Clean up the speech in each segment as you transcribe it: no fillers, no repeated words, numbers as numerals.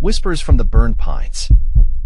Whispers from the burned pines.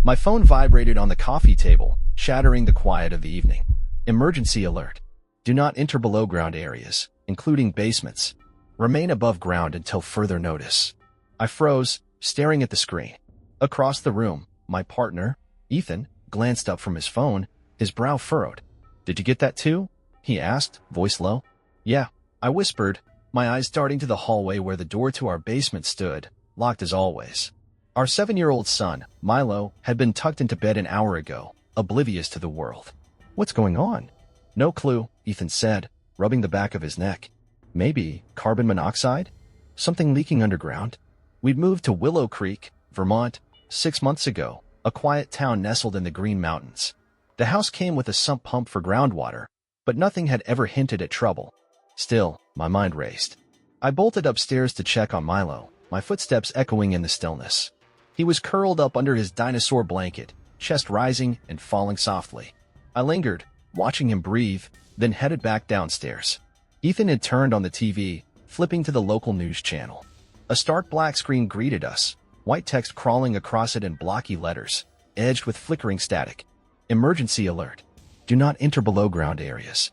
My phone vibrated on the coffee table, shattering the quiet of the evening. Emergency alert. Do not enter below-ground areas, including basements. Remain above ground until further notice. I froze, staring at the screen. Across the room, my partner, Ethan, glanced up from his phone, his brow furrowed. "Did you get that too?" he asked, voice low. "Yeah," I whispered, my eyes darting to the hallway where the door to our basement stood, locked as always. Our 7-year-old son, Milo, had been tucked into bed an hour ago, oblivious to the world. "What's going on?" "No clue," Ethan said, rubbing the back of his neck. "Maybe carbon monoxide? Something leaking underground?" We'd moved to Willow Creek, Vermont, 6 months ago, a quiet town nestled in the Green Mountains. The house came with a sump pump for groundwater, but nothing had ever hinted at trouble. Still, my mind raced. I bolted upstairs to check on Milo, my footsteps echoing in the stillness. He was curled up under his dinosaur blanket, chest rising and falling softly. I lingered, watching him breathe, then headed back downstairs. Ethan had turned on the TV, flipping to the local news channel. A stark black screen greeted us, white text crawling across it in blocky letters, edged with flickering static. Emergency alert. Do not enter below-ground areas.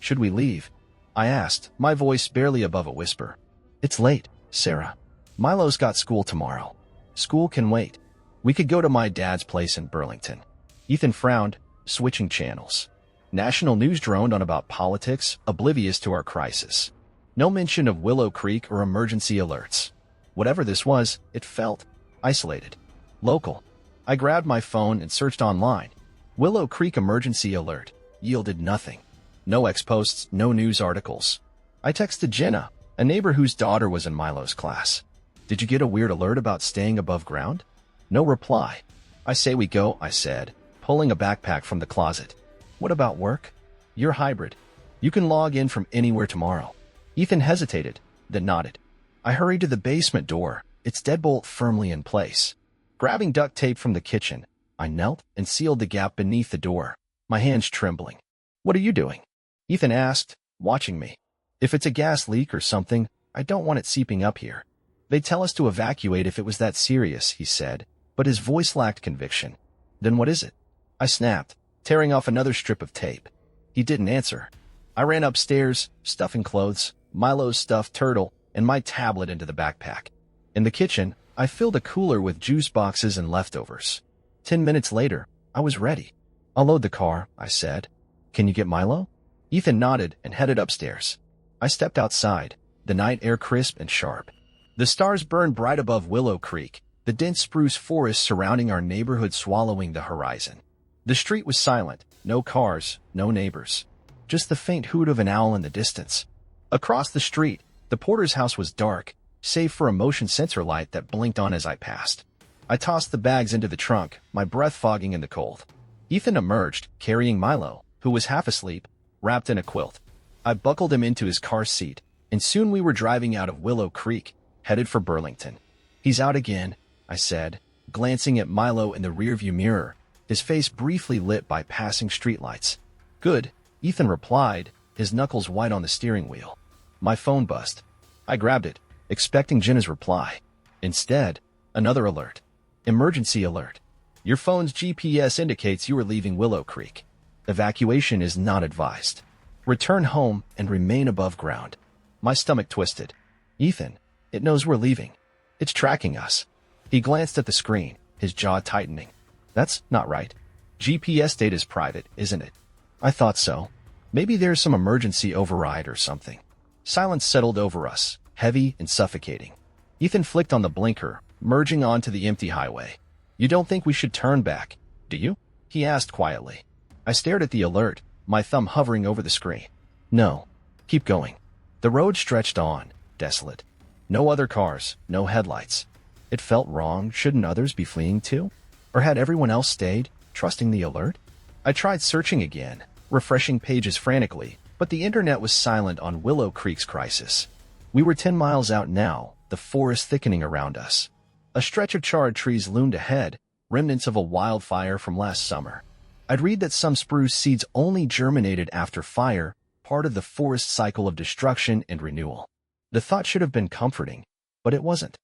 "Should we leave?" I asked, my voice barely above a whisper. "It's late, Sarah. Milo's got school tomorrow. School can wait. We could go to my dad's place in Burlington." Ethan frowned, switching channels. National news droned on about politics, oblivious to our crisis. No mention of Willow Creek or emergency alerts. Whatever this was, it felt isolated. Local. I grabbed my phone and searched online. Willow Creek emergency alert yielded nothing. No ex-posts, no news articles. I texted Jenna, a neighbor whose daughter was in Milo's class. "Did you get a weird alert about staying above ground?" No reply. "I say we go," I said, pulling a backpack from the closet. "What about work?" "You're hybrid. You can log in from anywhere tomorrow." Ethan hesitated, then nodded. I hurried to the basement door, its deadbolt firmly in place. Grabbing duct tape from the kitchen, I knelt and sealed the gap beneath the door, my hands trembling. "What are you doing?" Ethan asked, watching me. "If it's a gas leak or something, I don't want it seeping up here." "They'd tell us to evacuate if it was that serious," he said, but his voice lacked conviction. "Then what is it?" I snapped, tearing off another strip of tape. He didn't answer. I ran upstairs, stuffing clothes, Milo's stuffed turtle, and my tablet into the backpack. In the kitchen, I filled a cooler with juice boxes and leftovers. 10 minutes later, I was ready. "I'll load the car," I said. "Can you get Milo?" Ethan nodded and headed upstairs. I stepped outside, the night air crisp and sharp. The stars burned bright above Willow Creek, the dense spruce forest surrounding our neighborhood swallowing the horizon. The street was silent, no cars, no neighbors. Just the faint hoot of an owl in the distance. Across the street, the porter's house was dark, save for a motion sensor light that blinked on as I passed. I tossed the bags into the trunk, my breath fogging in the cold. Ethan emerged, carrying Milo, who was half asleep, wrapped in a quilt. I buckled him into his car seat, and soon we were driving out of Willow Creek, headed for Burlington. "He's out again," I said, glancing at Milo in the rearview mirror, his face briefly lit by passing streetlights. "Good," Ethan replied, his knuckles white on the steering wheel. My phone buzzed. I grabbed it, expecting Jenna's reply. Instead, another alert. Emergency alert. Your phone's GPS indicates you are leaving Willow Creek. Evacuation is not advised. Return home and remain above ground. My stomach twisted. "Ethan, it knows we're leaving. It's tracking us." He glanced at the screen, his jaw tightening. "That's not right. GPS data's private, isn't it?" I thought so. Maybe there's some emergency override or something. Silence settled over us, heavy and suffocating. Ethan flicked on the blinker, merging onto the empty highway. "You don't think we should turn back, do you?" he asked quietly. I stared at the alert, my thumb hovering over the screen. "No. Keep going." The road stretched on, desolate. No other cars, no headlights. It felt wrong. Shouldn't others be fleeing too? Or had everyone else stayed, trusting the alert? I tried searching again, refreshing pages frantically, but the internet was silent on Willow Creek's crisis. We were 10 miles out now, the forest thickening around us. A stretch of charred trees loomed ahead, remnants of a wildfire from last summer. I'd read that some spruce seeds only germinated after fire, part of the forest cycle of destruction and renewal. The thought should have been comforting, but it wasn't.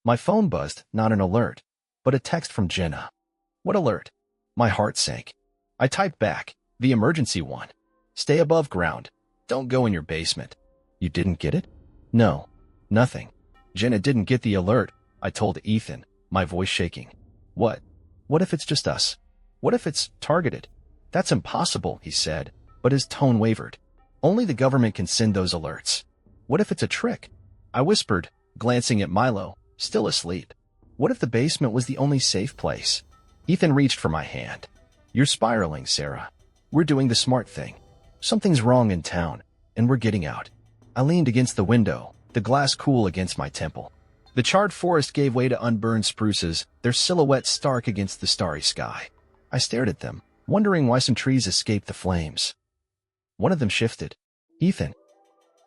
My phone buzzed, not an alert, but a text from Jenna. What alert? My heart sank. I typed back, the emergency one. Stay above ground. Don't go in your basement. You didn't get it? No. Nothing. Jenna didn't get the alert, I told Ethan, my voice shaking. What? What if it's just us? What if it's targeted? That's impossible, he said, but his tone wavered. Only the government can send those alerts. What if it's a trick? I whispered, glancing at Milo, still asleep. What if the basement was the only safe place? Ethan reached for my hand. You're spiraling, Sarah. We're doing the smart thing. Something's wrong in town, and we're getting out. I leaned against the window, the glass cool against my temple. The charred forest gave way to unburned spruces, their silhouettes stark against the starry sky. I stared at them, wondering why some trees escaped the flames. One of them shifted. Ethan.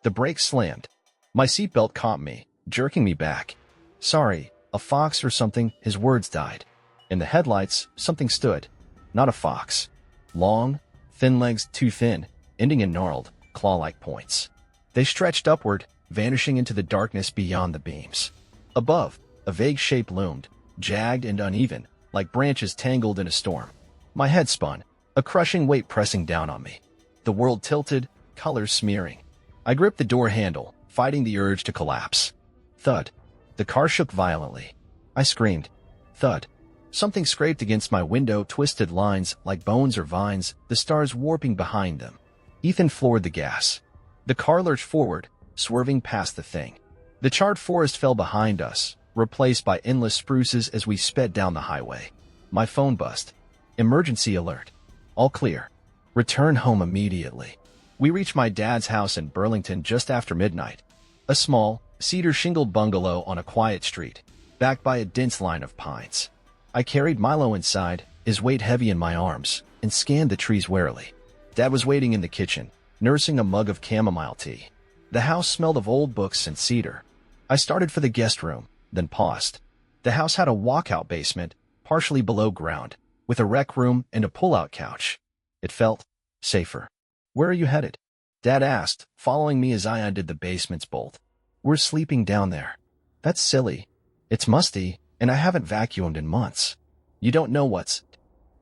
The brakes slammed. My seatbelt caught me, jerking me back. Sorry, a fox or something, his words died. In the headlights, something stood. Not a fox. Long, thin legs too thin, ending in gnarled, claw-like points. They stretched upward, vanishing into the darkness beyond the beams. Above, a vague shape loomed, jagged and uneven, like branches tangled in a storm. My head spun, a crushing weight pressing down on me. The world tilted, colors smearing. I gripped the door handle, fighting the urge to collapse. Thud. The car shook violently. I screamed. Thud. Something scraped against my window, twisted lines like bones or vines, the stars warping behind them. Ethan floored the gas. The car lurched forward, swerving past the thing. The charred forest fell behind us, replaced by endless spruces as we sped down the highway. My phone buzzed. Emergency alert. All clear. Return home immediately. We reached my dad's house in Burlington just after midnight. A small, cedar-shingled bungalow on a quiet street, backed by a dense line of pines. I carried Milo inside, his weight heavy in my arms, and scanned the trees warily. Dad was waiting in the kitchen, nursing a mug of chamomile tea. The house smelled of old books and cedar. I started for the guest room, then paused. The house had a walkout basement, partially below ground, with a rec room and a pull-out couch. It felt safer. Where are you headed? Dad asked, following me as I undid the basement's bolt. We're sleeping down there. That's silly. It's musty, and I haven't vacuumed in months. You don't know what's...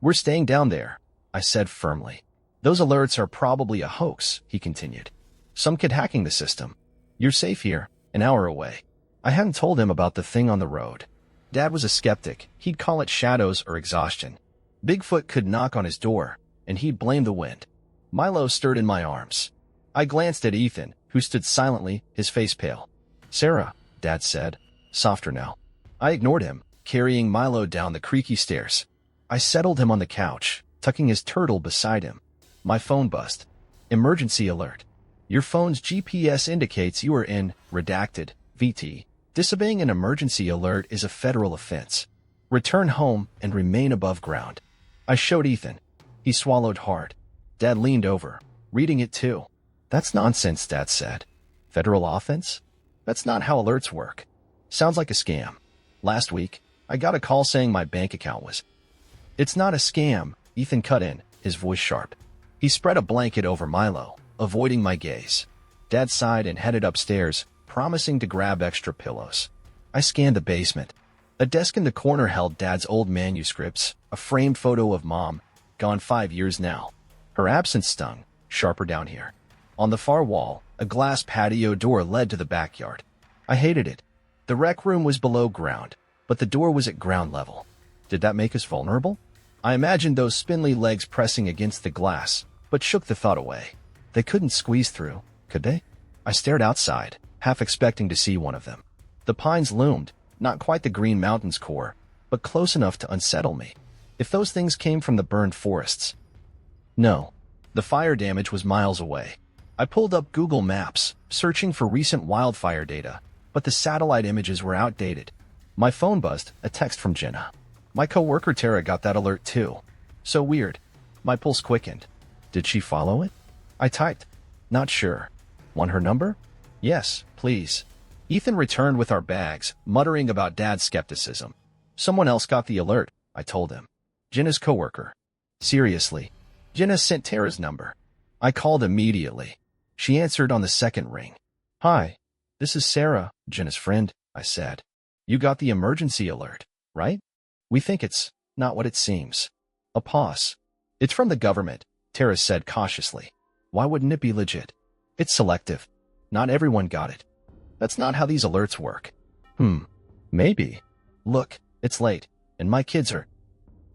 We're staying down there, I said firmly. Those alerts are probably a hoax, he continued. Some kid hacking the system. You're safe here, an hour away. I hadn't told him about the thing on the road. Dad was a skeptic. He'd call it shadows or exhaustion. Bigfoot could knock on his door, and he'd blame the wind. Milo stirred in my arms. I glanced at Ethan, who stood silently, his face pale. Sarah, Dad said, softer now. I ignored him, carrying Milo down the creaky stairs. I settled him on the couch, tucking his turtle beside him. My phone buzzed. Emergency alert. Your phone's GPS indicates you are in, redacted, VT. Disobeying an emergency alert is a federal offense. Return home and remain above ground. I showed Ethan. He swallowed hard. Dad leaned over, reading it too. That's nonsense, Dad said. Federal offense? That's not how alerts work. Sounds like a scam. Last week, I got a call saying my bank account was... It's not a scam, Ethan cut in, his voice sharp. He spread a blanket over Milo, avoiding my gaze. Dad sighed and headed upstairs, promising to grab extra pillows. I scanned the basement. A desk in the corner held Dad's old manuscripts, a framed photo of Mom, gone 5 years now. Her absence stung, sharper down here. On the far wall, a glass patio door led to the backyard. I hated it. The rec room was below ground, but the door was at ground level. Did that make us vulnerable? I imagined those spindly legs pressing against the glass, but shook the thought away. They couldn't squeeze through, could they? I stared outside, half expecting to see one of them. The pines loomed, not quite the Green Mountains core, but close enough to unsettle me. If those things came from the burned forests... No. The fire damage was miles away. I pulled up Google Maps, searching for recent wildfire data, but the satellite images were outdated. My phone buzzed, a text from Jenna. My coworker Tara got that alert too. So weird. My pulse quickened. Did she follow it? I typed. Not sure. Want her number? Yes, please. Ethan returned with our bags, muttering about Dad's skepticism. Someone else got the alert, I told him. Jenna's coworker. Seriously. Jenna sent Tara's number. I called immediately. She answered on the second ring. Hi, this is Sarah, Jenna's friend, I said. You got the emergency alert, right? We think it's not what it seems. A pause. It's from the government, Tara said cautiously. Why wouldn't it be legit? It's selective. Not everyone got it. That's not how these alerts work. Maybe. Look, it's late, and my kids are...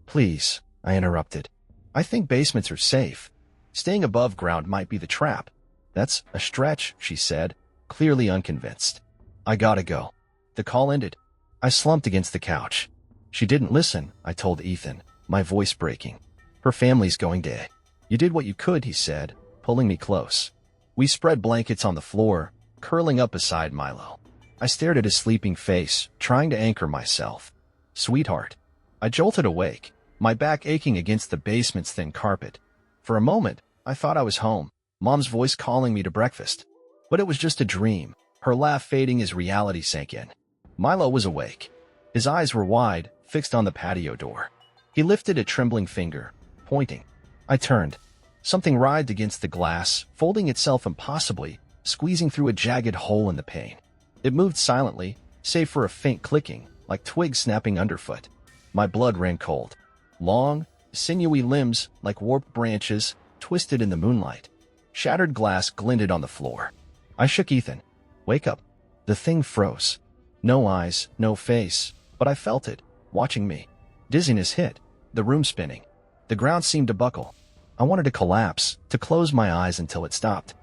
Please, I interrupted. I think basements are safe. Staying above ground might be the trap. That's a stretch, she said, clearly unconvinced. I gotta go. The call ended. I slumped against the couch. She didn't listen, I told Ethan, my voice breaking. Her family's going to... You did what you could, he said, pulling me close. We spread blankets on the floor, curling up beside Milo. I stared at his sleeping face, trying to anchor myself. Sweetheart. I jolted awake, my back aching against the basement's thin carpet. For a moment, I thought I was home, Mom's voice calling me to breakfast. But it was just a dream, her laugh fading as reality sank in. Milo was awake. His eyes were wide, fixed on the patio door. He lifted a trembling finger, pointing. I turned. Something writhed against the glass, folding itself impossibly, squeezing through a jagged hole in the pane. It moved silently, save for a faint clicking, like twigs snapping underfoot. My blood ran cold. Long, sinewy limbs, like warped branches, twisted in the moonlight. Shattered glass glinted on the floor. I shook Ethan. Wake up. The thing froze. No eyes, no face, but I felt it, watching me. Dizziness hit, the room spinning. The ground seemed to buckle. I wanted to collapse, to close my eyes until it stopped.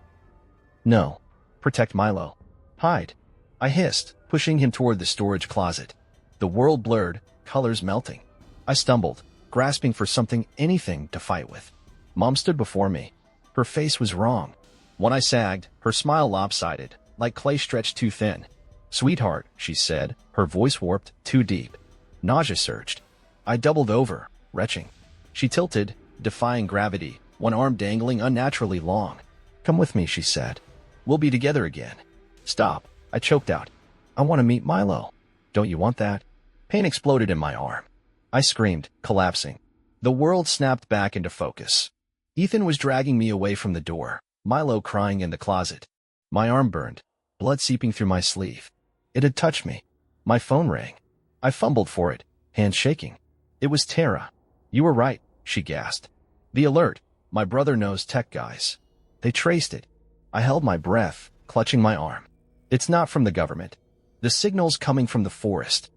No. Protect Milo. Hide. I hissed, pushing him toward the storage closet. The world blurred, colors melting. I stumbled, grasping for something, anything to fight with. Mom stood before me. Her face was wrong. When I sagged, her smile lopsided, like clay stretched too thin. Sweetheart, she said, her voice warped, too deep. Nausea surged. I doubled over, retching. She tilted, defying gravity, one arm dangling unnaturally long. Come with me, she said. We'll be together again. Stop, I choked out. I want to meet Milo. Don't you want that? Pain exploded in my arm. I screamed, collapsing. The world snapped back into focus. Ethan was dragging me away from the door, Milo crying in the closet. My arm burned, blood seeping through my sleeve. It had touched me. My phone rang. I fumbled for it, hands shaking. It was Tara. You were right, she gasped. The alert. My brother knows tech guys. They traced it. I held my breath, clutching my arm. It's not from the government. The signal's coming from the forest.